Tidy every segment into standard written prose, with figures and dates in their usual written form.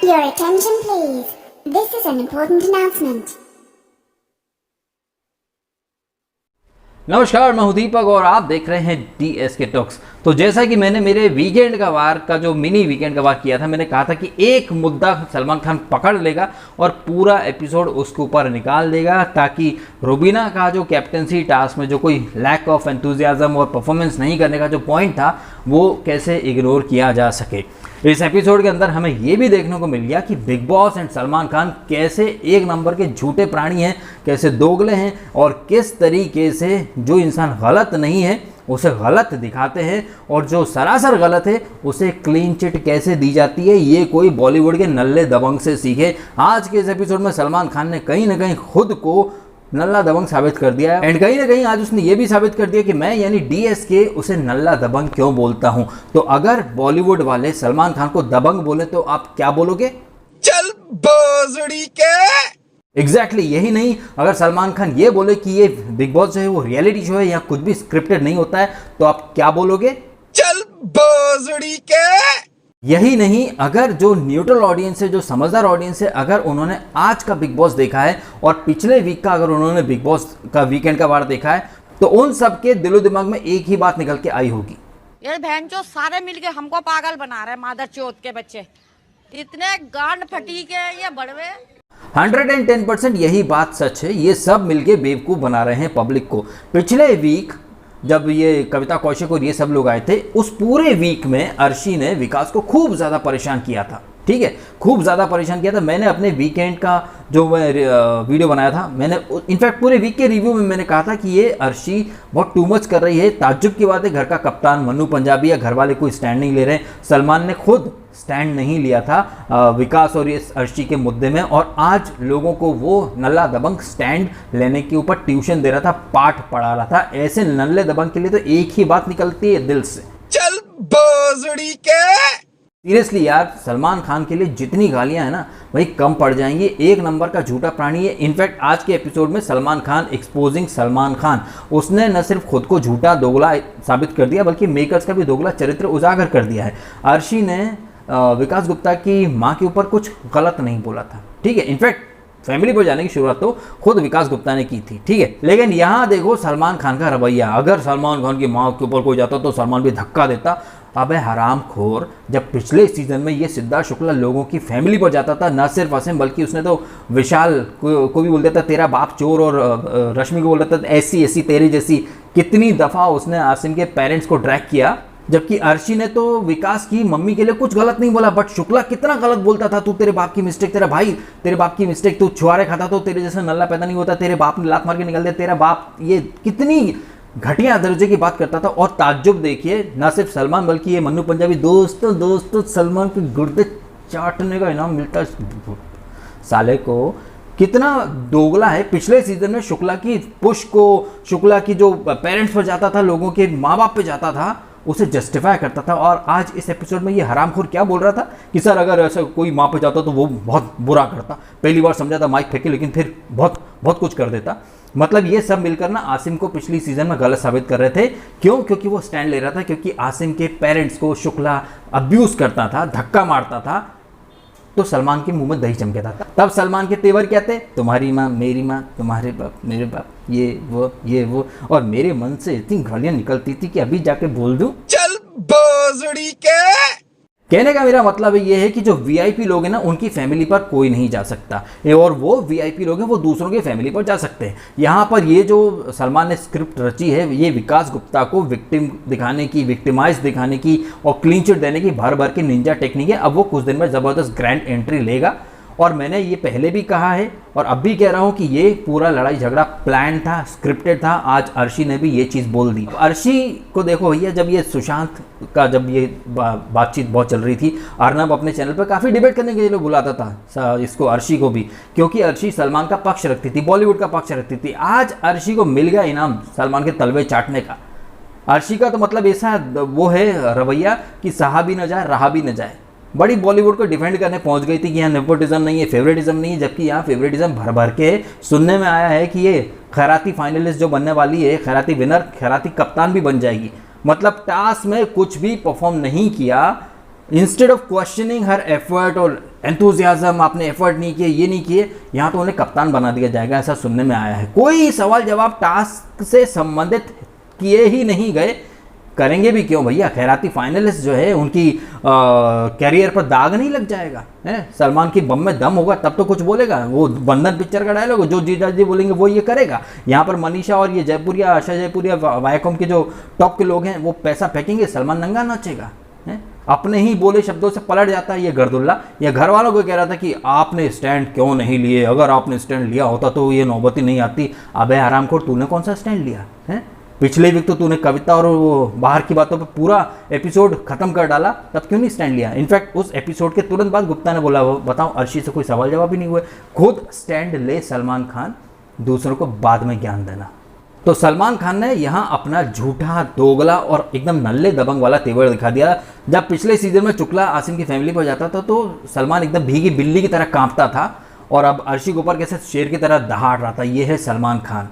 Your attention please. This is an important announcement. नमस्कार, मैं हूं दीपक और आप देख रहे हैं DSK टॉक्स। तो जैसा कि मैंने मेरे वीकेंड का वार का जो मिनी वीकेंड का वार किया था, मैंने कहा था कि एक मुद्दा सलमान खान पकड़ लेगा और पूरा एपिसोड उसके ऊपर निकाल देगा, ताकि रुबीना का जो कैप्टनसी टास्क में जो कोई लैक ऑफ एंथुजियाज्म और परफॉर्मेंस नहीं करने का जो पॉइंट था वो कैसे इग्नोर किया जा सके। इस एपिसोड के अंदर हमें ये भी देखने को मिल गया कि big boss and Salman Khan कैसे एक नंबर के झूठे प्राणी हैं, कैसे दोगले हैं और किस तरीके से जो इंसान गलत नहीं है उसे गलत दिखाते हैं और जो सरासर गलत है उसे क्लीन चिट कैसे दी जाती है। ये कोई बॉलीवुड के नल्ले दबंग से सीखे। आज के इस एपिसोड में सलमान खान ने कहीं ना कहीं खुद को नल्ला दबंग साबित कर दिया है एंड कहीं ना कहीं आज उसने ये भी साबित कर दिया कि मैं यानी DSK उसे नल्ला दबंग क्यों बोलता हूं। तो अगर बॉलीवुड वाले सलमान खान को दबंग बोले तो आप क्या बोलोगे? चल बोजड़ी के। एग्जैक्टली यही नहीं, अगर सलमान खान ये बोले कि ये बिग बॉस जो है वो रियलिटी शो है या कुछ भी स्क्रिप्टेड नहीं होता है तो आप क्या बोलोगे? चल बोजड़ी के। यही नहीं, अगर जो न्यूट्रल ऑडियंस है, जो समझदार ऑडियंस है, अगर उन्होंने आज का बिग बॉस देखा है और पिछले वीक का अगर उन्होंने बिग बॉस का वीकेंड का वार देखा है तो उन सबके दिलो दिमाग में एक ही बात निकल के आई होगी, ये बहन चो सारे मिलके हमको पागल बना रहे हैं, मादर चौथ के बच्चे इतने गांड फटी के ये बड़वे। 110% यही बात सच है। ये सब मिलके बेवकूफ़ बना रहे हैं पब्लिक को। पिछले वीक जब ये कविता कौशिक और ये सब लोग आए थे, उस पूरे वीक में अर्शी ने विकास को खूब ज़्यादा परेशान किया था। ठीक है, खूब ज़्यादा परेशान किया था। मैंने अपने वीकेंड का जो मैं वीडियो बनाया था, मैंने इनफैक्ट पूरे वीक के रिव्यू में मैंने कहा था कि ये अर्शी बहुत टू मच कर रही है। ताज्जुब की बात है, घर का कप्तान मन्नू पंजाबी या घर वाले कोई स्टैंड नहीं ले रहे हैं। सलमान ने खुद स्टैंड नहीं लिया था विकास और इस अर्शी के मुद्दे में, और आज लोगों को वो नल्ला दबंग स्टैंड लेने के ऊपर ट्यूशन दे रहा था, पाठ पढ़ा रहा था। ऐसे नल्ले दबंग के लिए तो एक ही बात निकलती है दिल से, चल बोजड़ी के। सीरियसली यार, सलमान खान के लिए जितनी गालियां हैं ना वही कम पड़ जाएंगी। एक नंबर का झूठा प्राणी है। इनफैक्ट आज के एपिसोड में सलमान खान एक्सपोजिंग सलमान खान, उसने न सिर्फ खुद को झूठा दोगला साबित कर दिया बल्कि मेकर्स का भी दोगला चरित्र उजागर कर दिया है। अर्शी ने विकास गुप्ता की माँ के ऊपर कुछ गलत नहीं बोला था, ठीक है। इनफैक्ट फैमिली पर जाने की शुरुआत तो खुद विकास गुप्ता ने की थी, ठीक है। लेकिन यहाँ देखो सलमान खान का रवैया, अगर सलमान खान की माँ के ऊपर कोई जाता तो सलमान भी धक्का देता। अबे हराम खोर, जब पिछले सीजन में ये सिद्धार्थ शुक्ला लोगों की फैमिली पर जाता था, न सिर्फ असीम बल्कि उसने तो विशाल को भी बोल देता तेरा बाप चोर, और रश्मि को बोल देता ऐसी ऐसी तेरी जैसी। कितनी दफ़ा उसने आसिम के पेरेंट्स को ड्रैग किया, जबकि अर्शी ने तो विकास की मम्मी के लिए कुछ गलत नहीं बोला। बट शुक्ला कितना गलत बोलता था, तू तेरे बाप की मिस्टेक, तेरा भाई तेरे बाप की मिस्टेक, तू छुआरे खाता तो तेरे जैसा नल्ला पैदा नहीं होता, तेरे बाप ने लात मार के निकल दिया, तेरा बाप, ये कितनी घटिया दर्जे की बात करता था। और ताज्जुब देखिए, ना सिर्फ सलमान बल्कि ये मन्नू पंजाबी, दोस्तों सलमान के गुर्दे चाटने का इनाम मिलता है साले को। कितना दोगला है। पिछले सीजन में शुक्ला की पुश को, शुक्ला की जो पेरेंट्स पर जाता था, लोगों के माँ बाप पे जाता था, उसे जस्टिफाई करता था। और आज इस एपिसोड में ये हरामखोर क्या बोल रहा था कि सर अगर ऐसा कोई माँ पे जाता तो वो बहुत बुरा करता। पहली बार समझा था माइक फेंके, लेकिन फिर बहुत कुछ कर देता। मतलब ये सब मिलकर ना आसिम को पिछली सीजन में गलत साबित कर रहे थे। क्यों? क्योंकि वो स्टैंड ले रहा था, क्योंकि आसिम के पेरेंट्स को शुक्ला अब्यूज़ करता था, धक्का मारता था, तो सलमान के मुंह में दही जम गया था। तब सलमान के तेवर क्या थे? तुम्हारी माँ, मेरी माँ, तुम्हारे बाप, मेरे बाप, ये वो, और मेरे मन से इतनी गालियां निकलती थी कि अभी जाके बोल दूं, चल बोजड़ी के। कहने का मेरा मतलब ये है कि जो VIP लोग हैं ना, उनकी फैमिली पर कोई नहीं जा सकता, और वो VIP लोग हैं वो दूसरों की फैमिली पर जा सकते हैं। यहाँ पर ये जो सलमान ने स्क्रिप्ट रची है, ये विकास गुप्ता को विक्टिम दिखाने की, विक्टिमाइज दिखाने की और क्लीन चिट देने की भर की निंजा टेक्निक है। अब वो कुछ दिन में ज़बरदस्त ग्रैंड एंट्री लेगा, और मैंने ये पहले भी कहा है और अब भी कह रहा हूँ कि ये पूरा लड़ाई झगड़ा प्लान था, स्क्रिप्टेड था। आज अर्शी ने भी ये चीज़ बोल दी। अर्शी को देखो भैया, जब ये सुशांत का जब ये बातचीत बहुत चल रही थी, अर्नब अपने चैनल पर काफ़ी डिबेट करने के लिए बुलाता था इसको, अर्शी को भी, क्योंकि अर्शी सलमान का पक्ष रखती थी, बॉलीवुड का पक्ष रखती थी। आज अर्शी को मिल गया इनाम सलमान के तलवे चाटने का। अर्शी का तो मतलब ऐसा वो है रवैया कि सहा भी न जाए रहा भी न जाए। बड़ी बॉलीवुड को डिफेंड करने पहुंच गई थी कि यहाँ नेपोटिज्म नहीं है, फेवरेटिज्म नहीं है, जबकि यहाँ फेवरेटिज्म भर भर के सुनने में आया है कि ये खैराती फाइनलिस्ट जो बनने वाली है, खैराती विनर, खैराती कप्तान भी बन जाएगी। मतलब टास्क में कुछ भी परफॉर्म नहीं किया, instead of questioning her effort और एंथुजियाज्म, आपने एफर्ट नहीं किए, ये नहीं किए, यहाँ तो उन्हें कप्तान बना दिया जाएगा, ऐसा सुनने में आया है। कोई सवाल जवाब टास्क से संबंधित किए ही नहीं गए, करेंगे भी क्यों भैया? खैराती फाइनलिस्ट जो है उनकी कैरियर पर दाग नहीं लग जाएगा है? सलमान की बम में दम होगा तब तो कुछ बोलेगा। वो बंधन पिक्चर का डायलॉग, जो जीजा जी बोलेंगे वो ये करेगा। यहाँ पर मनीषा और ये जयपुरिया, आशा जयपुरिया, वायकॉम के जो टॉप के लोग हैं वो पैसा फेंकेंगे, सलमान नंगा नाचेगा है? अपने ही बोले शब्दों से पलट जाता है ये गर्दुल्ला। ये घर वालों को कह रहा था कि आपने स्टैंड क्यों नहीं लिए, अगर आपने स्टैंड लिया होता तो ये नौबत ही नहीं आती। अबे हरामखोर, तूने कौन सा स्टैंड लिया है? पिछले वीक तो तूने कविता और वो बाहर की बातों पर पूरा एपिसोड खत्म कर डाला, तब क्यों नहीं स्टैंड लिया? इनफैक्ट उस एपिसोड के तुरंत बाद गुप्ता ने बोला, बताओ अर्शी से कोई सवाल जवाब ही नहीं हुए, खुद स्टैंड ले सलमान खान, दूसरों को बाद में ज्ञान देना। तो सलमान खान ने यहाँ अपना झूठा, दोगला और एकदम नल्ले दबंग वाला तेवर दिखा दिया। जब पिछले सीजन में शुक्ला आसिम की फैमिली पर जाता था तो सलमान एकदम भीगी बिल्ली की तरह कांपता था, और अब अर्शी के ऊपर कैसे शेर की तरह दहाड़ रहा था। ये है सलमान खान,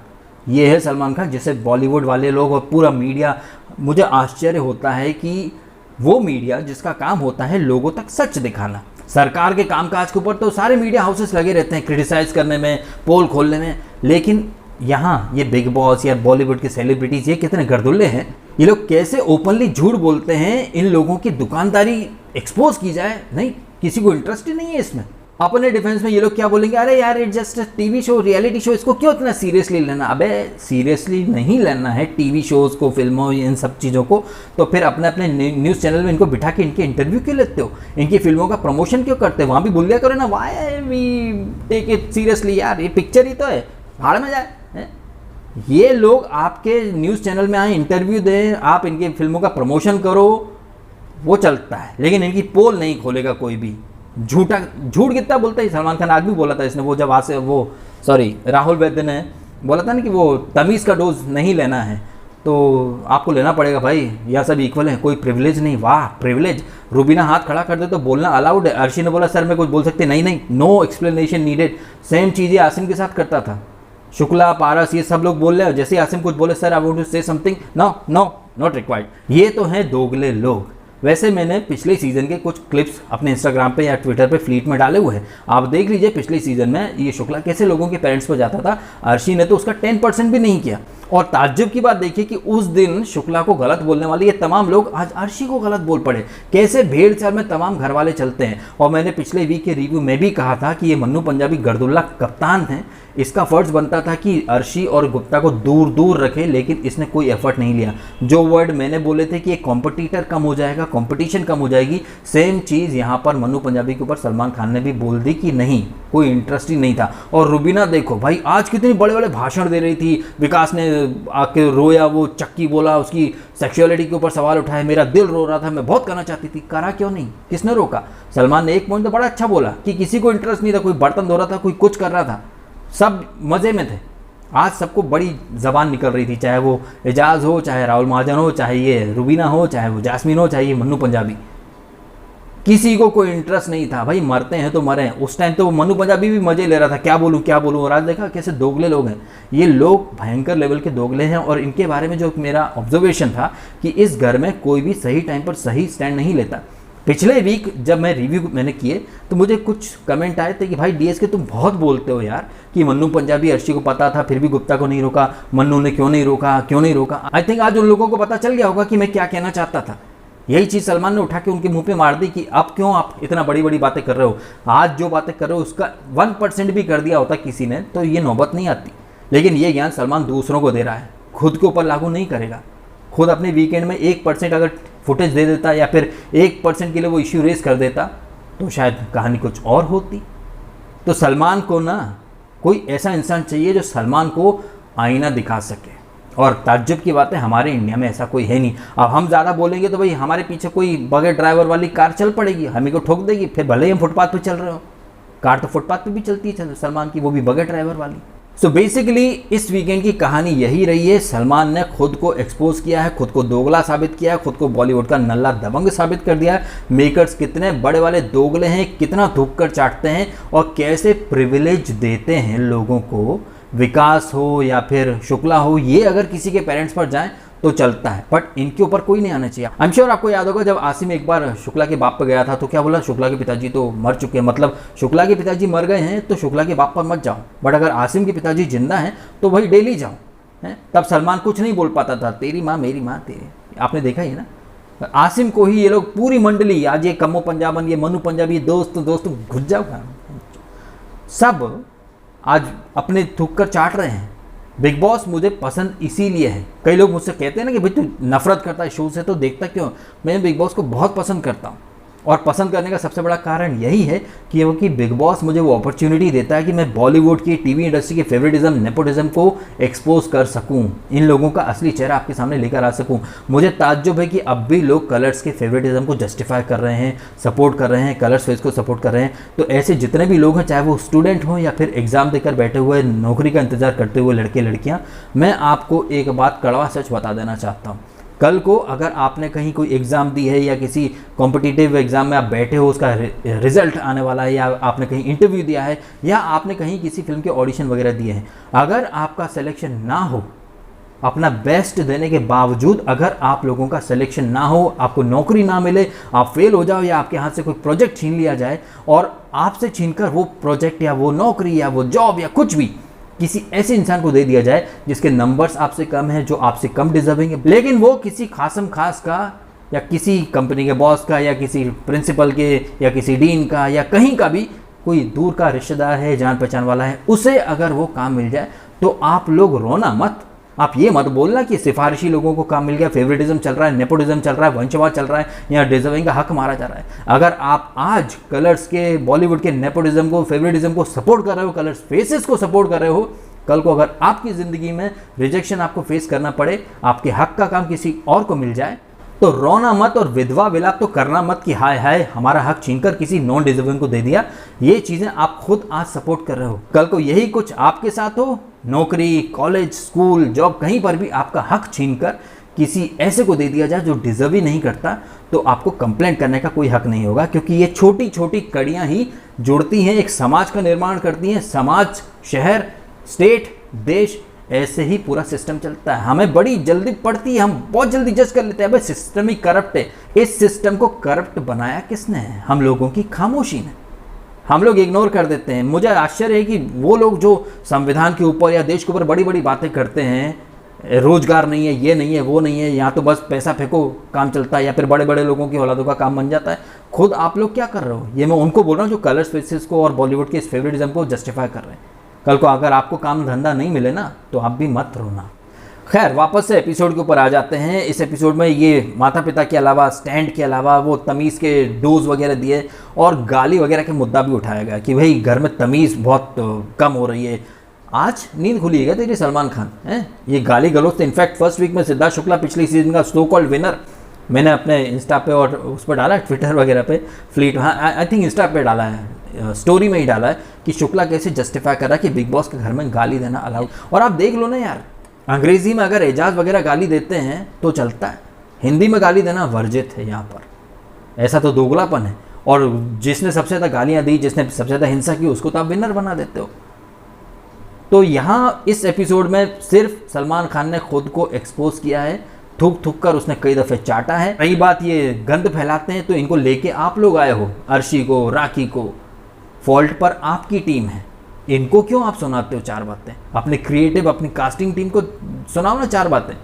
ये है सलमान खान जिसे बॉलीवुड वाले लोग और पूरा मीडिया, मुझे आश्चर्य होता है कि वो मीडिया जिसका काम होता है लोगों तक सच दिखाना। सरकार के कामकाज के ऊपर तो सारे मीडिया हाउसेस लगे रहते हैं क्रिटिसाइज करने में, पोल खोलने में, लेकिन यहाँ ये बिग बॉस या बॉलीवुड के सेलिब्रिटीज ये कितने गर्दुल्ले हैं, ये लोग कैसे ओपनली झूठ बोलते हैं। इन लोगों की दुकानदारी एक्सपोज की जाए, नहीं, किसी को इंटरेस्ट ही नहीं है इसमें। अपने डिफेंस में ये लोग क्या बोलेंगे, अरे यार it just TV show, reality show, इसको क्यों इतना सीरियसली लेना? अबे सीरियसली नहीं लेना है टीवी शोज़ को, फिल्मों, इन सब चीज़ों को, तो फिर अपने अपने न्यूज़ चैनल में इनको बिठा के इनके इंटरव्यू क्यों लेते हो? इनकी फिल्मों का प्रमोशन क्यों करते हो? वहाँ भी बोल दिया करो ना, why we take it seriously, यार ये पिक्चर ही तो है, भाड़ में जाए। ये लोग आपके न्यूज़ चैनल में आए, इंटरव्यू दें, आप इनकी फिल्मों का प्रमोशन करो, वो चलता है, लेकिन इनकी पोल नहीं खोलेगा कोई भी। झूठ कितना बोलता है सलमान खान, आज भी बोला था इसने, वो जब आज से राहुल वैद्य ने बोला था ना कि वो तमीज़ का डोज नहीं लेना है, तो आपको लेना पड़ेगा भाई, यह सब इक्वल है, कोई प्रिविलेज नहीं। वाह प्रिविलेज, रूबीना हाथ खड़ा कर दे तो बोलना अलाउड है। अर्शी ने बोला सर मैं कुछ बोल सकते, नहीं, नो एक्सप्लेनेशन नीडेड। सेम चीज़ आसिम के साथ करता था, शुक्ला, पारस, ये सब लोग बोल रहे हैं, जैसे आसिम कुछ बोले sir I want to say something, no not required. ये तो हैं दोगले लोग। वैसे मैंने पिछले सीज़न के कुछ क्लिप्स अपने इंस्टाग्राम पे या ट्विटर पे फ्लीट में डाले हुए हैं, आप देख लीजिए। पिछले सीज़न में ये शुक्ला कैसे लोगों के पेरेंट्स पर जाता था, अर्शी ने तो उसका 10% भी नहीं किया। और ताज्जुब की बात देखिए कि उस दिन शुक्ला को गलत बोलने वाले ये तमाम लोग आज अर्शी को गलत बोल पड़े। कैसे भेड़ चाल में तमाम घर वाले चलते हैं। और मैंने पिछले वीक के रिव्यू में भी कहा था कि ये मन्नू पंजाबी गर्दुल्ला कप्तान हैं, इसका फ़र्ज़ बनता था कि अर्शी और गुप्ता को दूर दूर रखे, लेकिन इसने कोई एफर्ट नहीं लिया। जो वर्ड मैंने बोले थे कि एक कॉम्पिटिटर कम हो जाएगा, कंपटीशन कम हो जाएगी, सेम चीज़ यहाँ पर मन्नू पंजाबी के ऊपर सलमान खान ने भी बोल दी कि नहीं, कोई इंटरेस्ट ही नहीं था। और रुबीना देखो भाई, आज कितने बड़े बड़े भाषण दे रही थी, विकास ने आके रोया, वो चक्की बोला, उसकी सेक्सुअलिटी के ऊपर सवाल उठाए, मेरा दिल रो रहा था, मैं बहुत करना चाहती थी, करा क्यों नहीं? किसने रोका? सलमान ने एक पॉइंट तो बड़ा अच्छा बोला कि किसी को इंटरेस्ट नहीं था, कोई बर्तन धो रहा था, कोई कुछ कर रहा था, सब मज़े में थे। आज सबको बड़ी ज़बान निकल रही थी, चाहे वो एजाज हो, चाहे राहुल महाजन हो, चाहे ये रुबीना हो, चाहे वो जास्मीन हो, चाहे ये मन्नू पंजाबी, किसी को कोई इंटरेस्ट नहीं था। भाई मरते हैं तो मरे। उस टाइम तो मन्नू पंजाबी भी मज़े ले रहा था, क्या बोलूँ। और आज देखा कैसे दोगले लोग हैं ये लोग, भयंकर लेवल के दोगले हैं। और इनके बारे में जो मेरा ऑब्जर्वेशन था कि इस घर में कोई भी सही टाइम पर सही स्टैंड नहीं लेता। पिछले वीक जब मैं रिव्यू मैंने किए तो मुझे कुछ कमेंट आए थे कि भाई डीएसके तुम बहुत बोलते हो यार, कि मन्नू पंजाबी अर्शी को पता था फिर भी गुप्ता को नहीं रोका, मन्नू ने क्यों नहीं रोका। आई थिंक आज उन लोगों को पता चल गया होगा कि मैं क्या कहना चाहता था। यही चीज़ सलमान ने उठा के उनके मुंह पे मार दी कि अब क्यों आप इतना बड़ी बड़ी बातें कर रहे हो। आज जो बातें कर रहे हो उसका 1% भी कर दिया होता किसी ने तो ये नौबत नहीं आती। लेकिन ये ज्ञान सलमान दूसरों को दे रहा है, खुद के ऊपर लागू नहीं करेगा। खुद अपने वीकेंड में 1% अगर फुटेज दे देता या फिर 1% के लिए वो इश्यू रेस कर देता तो शायद कहानी कुछ और होती। तो सलमान को ना कोई ऐसा इंसान चाहिए जो सलमान को आईना दिखा सके। और ताज्जुब की बात है, हमारे इंडिया में ऐसा कोई है नहीं। अब हम ज़्यादा बोलेंगे तो भाई हमारे पीछे कोई बगैर ड्राइवर वाली कार चल पड़ेगी, हमें को ठोक देगी, फिर भले ही हम फुटपाथ पे चल रहे हो। कार तो फुटपाथ पे भी चलती है सलमान की, वो भी बगैर ड्राइवर वाली। सो बेसिकली इस वीकेंड की कहानी यही रही है। सलमान ने खुद को एक्सपोज किया है, खुद को दोगला साबित किया है, खुद को बॉलीवुड का नल्ला दबंग साबित कर दिया है। मेकर्स कितने बड़े वाले दोगले हैं, कितना थूक कर चाटते हैं और कैसे प्रिविलेज देते हैं लोगों को। विकास हो या फिर शुक्ला हो, ये अगर किसी के पेरेंट्स पर जाएं तो चलता है, बट इनके ऊपर कोई नहीं आना चाहिए। आई एम श्योर आपको याद होगा जब आसिम एक बार शुक्ला के बाप पर गया था तो क्या बोला, शुक्ला के पिताजी तो मर चुके हैं, मतलब शुक्ला के पिताजी मर गए हैं तो शुक्ला के बाप पर मत जाओ, बट अगर आसिम के पिताजी जिंदा हैं तो भाई डेली जाओ, है। तब सलमान कुछ नहीं बोल पाता था, तेरी माँ मेरी माँ तेरी, आपने देखा ही ना। आसिम को ही ये लोग पूरी मंडली, आज ये कम्मो पंजाबन, ये मनु पंजाबी, दोस्त घुस जाओ, सब आज अपने थूक कर चाट रहे हैं। बिग बॉस मुझे पसंद इसीलिए है। कई लोग मुझसे कहते हैं ना कि भाई तू नफरत करता है शो से तो देखता क्यों। मैं बिग बॉस को बहुत पसंद करता हूँ, और पसंद करने का सबसे बड़ा कारण यही है कि बिग बॉस मुझे वो अपॉर्चुनिटी देता है कि मैं बॉलीवुड की टीवी इंडस्ट्री के फेवरेटिज्म, नेपोटिज्म को एक्सपोज कर सकूं, इन लोगों का असली चेहरा आपके सामने लेकर आ सकूं। मुझे ताज्जुब है कि अब भी लोग कलर्स के फेवरेटिज्म को जस्टिफाई कर रहे हैं, सपोर्ट कर रहे हैं, कलर्स फेस को सपोर्ट कर रहे हैं। तो ऐसे जितने भी लोग हैं, चाहे वो स्टूडेंट हों या फिर एग्जाम देकर बैठे हुए, नौकरी का इंतजार करते हुए लड़के लड़कियाँ, मैं आपको एक बात कड़वा सच बता देना चाहता हूँ। कल को अगर आपने कहीं कोई एग्ज़ाम दी है या किसी कॉम्पिटिटिव एग्ज़ाम में आप बैठे हो, उसका रिजल्ट आने वाला है, या आपने कहीं इंटरव्यू दिया है, या आपने कहीं किसी फिल्म के ऑडिशन वगैरह दिए हैं, अगर आपका सिलेक्शन ना हो, अपना बेस्ट देने के बावजूद अगर आप लोगों का सिलेक्शन ना हो, आपको नौकरी ना मिले, आप फेल हो जाओ, या आपके हाथ से कोई प्रोजेक्ट छीन लिया जाए और आपसे छीनकर वो प्रोजेक्ट या वो नौकरी या वो जॉब या कुछ भी किसी ऐसे इंसान को दे दिया जाए जिसके नंबर्स आपसे कम हैं, जो आपसे कम डिजर्विंग है, लेकिन वो किसी खासम खास का या किसी कंपनी के बॉस का या किसी प्रिंसिपल के या किसी डीन का या कहीं का भी कोई दूर का रिश्तेदार है, जान पहचान वाला है, उसे अगर वो काम मिल जाए तो आप लोग रोना मत। आप ये मत बोलना कि सिफारिशी लोगों को काम मिल गया, फेवरेटिज्म चल रहा है, नेपोटिज्म चल रहा है, वंशवाद चल रहा है, या डिजर्विंग का हक मारा जा रहा है। अगर आप आज कलर्स के, बॉलीवुड के नेपोटिज्म को, फेवरेटिज्म को सपोर्ट कर रहे हो, कलर्स फेसेस को सपोर्ट कर रहे हो, कल को अगर आपकी ज़िंदगी में रिजेक्शन आपको फेस करना पड़े, आपके हक का काम किसी और को मिल जाए, तो रोना मत और विधवा विलाप तो करना मत कि हाय हाय हमारा हक छीनकर किसी नॉन डिजर्विंग को दे दिया। ये चीज़ें आप खुद आज सपोर्ट कर रहे हो, कल को यही कुछ आपके साथ हो, नौकरी, कॉलेज, स्कूल, जॉब, कहीं पर भी आपका हक छीनकर किसी ऐसे को दे दिया जाए जो डिजर्व ही नहीं करता, तो आपको कंप्लेंट करने का कोई हक नहीं होगा, क्योंकि ये छोटी छोटी कड़ियाँ ही जुड़ती हैं, एक समाज का निर्माण करती हैं। समाज, शहर, स्टेट, देश, ऐसे ही पूरा सिस्टम चलता है। हमें बड़ी जल्दी पड़ती है, हम बहुत जल्दी जज कर लेते हैं, भाई सिस्टम ही करप्ट है। इस सिस्टम को करप्ट बनाया किसने है? हम लोगों की खामोशी ने। हम लोग इग्नोर कर देते हैं। मुझे आश्चर्य है कि वो लोग जो संविधान के ऊपर या देश के ऊपर बड़ी बड़ी बातें करते हैं, रोजगार नहीं है, ये नहीं है, वो नहीं है, यहाँ तो बस पैसा फेंको काम चलता है, या फिर बड़े बड़े लोगों की औलादों का काम बन जाता है, खुद आप लोग क्या कर रहे हो? ये मैं उनको बोल रहा हूँ जो कलर्स फेसेस को और बॉलीवुड के इस फेवरेटिज्म को जस्टिफाई कर रहे हैं। कल को अगर आपको काम धंधा नहीं मिले ना, तो आप भी मत रोना। खैर, वापस से एपिसोड के ऊपर आ जाते हैं। इस एपिसोड में ये माता पिता के अलावा, स्टैंड के अलावा, वो तमीज़ के डोज वगैरह दिए और गाली वगैरह के मुद्दा भी उठाया गया कि भाई घर में तमीज़ बहुत कम हो रही है। आज नींद खुली है तेरी सलमान खान है? ये गाली गलौज तो इनफैक्ट फर्स्ट वीक में सिद्धार्थ शुक्ला पिछली सीजन का सो कॉल्ड विनर, मैंने अपने इंस्टा पे और उस पर डाला है, ट्विटर वगैरह पे, फ्लीट, हाँ आई थिंक इंस्टा पे डाला है, स्टोरी में ही डाला है कि शुक्ला कैसे जस्टिफाई कर रहा है कि बिग बॉस के घर में गाली देना अलाउड। और आप देख लो ना यार, अंग्रेजी में अगर एजाज वगैरह गाली देते हैं तो चलता है, हिंदी में गाली देना वर्जित है यहाँ पर। ऐसा तो दोगलापन है। और जिसने सबसे ज़्यादा गालियाँ दी, जिसने सबसे ज़्यादा हिंसा की, उसको तो आप विनर बना देते हो। तो यहाँ इस एपिसोड में सिर्फ सलमान खान ने खुद को एक्सपोज किया है, थूक थूक कर उसने कई दफ़े चाटा है। रही बात ये गंद फैलाते हैं, तो इनको लेके आप लोग आए हो, अर्शी को, राखी को, फॉल्ट पर आपकी टीम है, इनको क्यों आप सुनाते हो चार बातें? अपने क्रिएटिव, अपनी कास्टिंग टीम को सुनाओ ना चार बातें।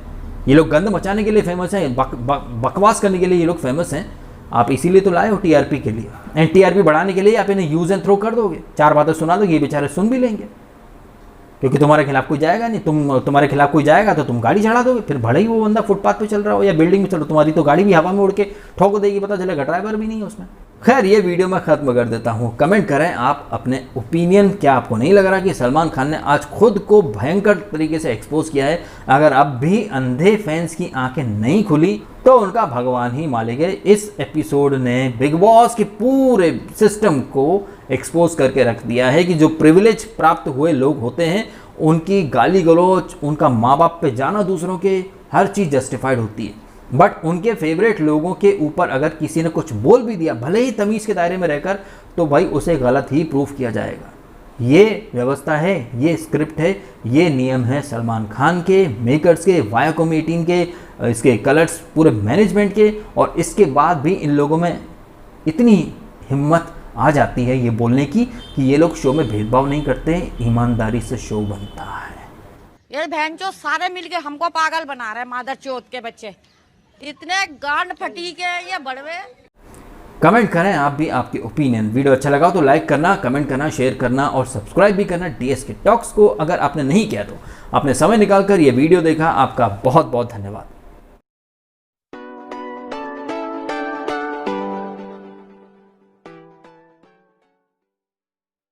ये लोग गंद मचाने के लिए फेमस हैं, बकवास करने के लिए ये लोग फेमस हैं। आप इसीलिए तो लाए हो टीआरपी के लिए, एंड टीआरपी बढ़ाने के लिए आप इन्हें यूज़ एंड थ्रो कर दोगे, चार बातें सुना दोगे, ये बेचारे सुन भी लेंगे, क्योंकि तुम्हारे खिलाफ कोई जाएगा नहीं। तुम्हारे खिलाफ कोई जाएगा तो तुम गाड़ी चढ़ा दोगे, फिर भले ही वो बंदा फुटपाथ पे चल रहा हो या बिल्डिंग में चल रहा, तुम्हारी तो गाड़ी भी हवा में उड़ के ठोक देगी, पता चलेगा ड्राइवर भी नहीं है उसमें। खैर, ये वीडियो मैं ख़त्म कर देता हूँ। कमेंट करें आप अपने ओपिनियन, क्या आपको नहीं लग रहा कि सलमान खान ने आज खुद को भयंकर तरीके से एक्सपोज किया है? अगर अब भी अंधे फैंस की आंखें नहीं खुली तो उनका भगवान ही मालिक है। इस एपिसोड ने बिग बॉस के पूरे सिस्टम को एक्सपोज करके रख दिया है कि जो प्रिविलेज प्राप्त हुए लोग होते हैं, उनकी गाली गलौज, उनका माँ बाप पे जाना दूसरों के, हर चीज़ जस्टिफाइड होती है। बट उनके फेवरेट लोगों के ऊपर अगर किसी ने कुछ बोल भी दिया, भले ही तमीज़ के दायरे में रहकर, तो भाई उसे गलत ही प्रूफ किया जाएगा। ये व्यवस्था है, ये स्क्रिप्ट है, ये नियम है सलमान खान के, मेकर्स के, वायाकॉम 18 के, इसके कलर्स पूरे मैनेजमेंट के। और इसके बाद भी इन लोगों में इतनी हिम्मत आ जाती है ये बोलने की कि ये लोग शो में भेदभाव नहीं करते, ईमानदारी से शो बनता है। ये बहन चो सारे मिलके हमको पागल बना रहे हैं, मादर चौथ के बच्चे इतने गांड फटी के ये बड़वे। कमेंट करें आप भी आपके ओपिनियन। वीडियो अच्छा लगा तो लाइक करना, कमेंट करना, शेयर करना और सब्सक्राइब भी करना DSK टॉक्स को। अगर आपने नहीं किया तो आपने समय निकालकर ये वीडियो देखा, आपका बहुत बहुत धन्यवाद।